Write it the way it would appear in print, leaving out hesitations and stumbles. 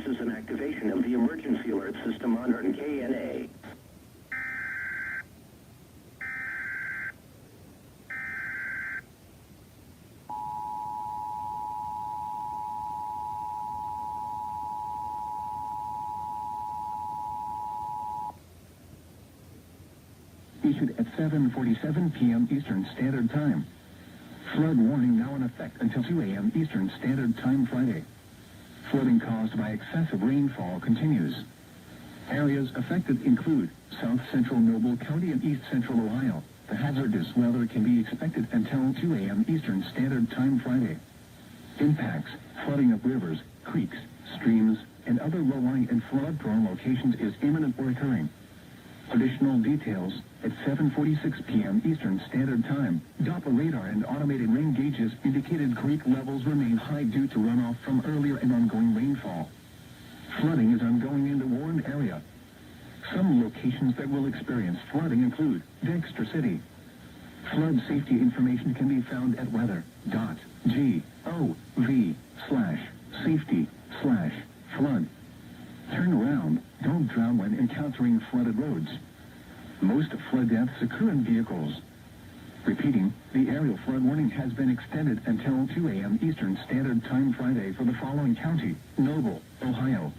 is an activation of the emergency alert system on KNA. Issued at 7:47 p.m. Eastern Standard Time. Flood warning now in effect until 2 a.m. Eastern Standard Time Friday. Flooding caused by excessive rainfall continues. Areas affected include South Central Noble County and East Central Ohio. The hazardous weather can be expected until 2 a.m. Eastern Standard Time Friday. Impacts: flooding of rivers, creeks, streams, and other low-lying and flood-prone locations is imminent or occurring. Additional details at 7:46 p.m. Eastern Standard Time. Doppler radar and automated rain gauges indicated creek levels remain high due to runoff from earlier and ongoing rainfall. Flooding is ongoing in the warned area. Some locations that will experience flooding include Dexter City. Flood safety information can be found at weather.gov/safety/flood. Turn around. Don't drown when encountering flooded roads. Most flood deaths occur in vehicles. Repeating, the aerial flood warning has been extended until 2 a.m. Eastern Standard Time Friday for the following county: Noble, Ohio.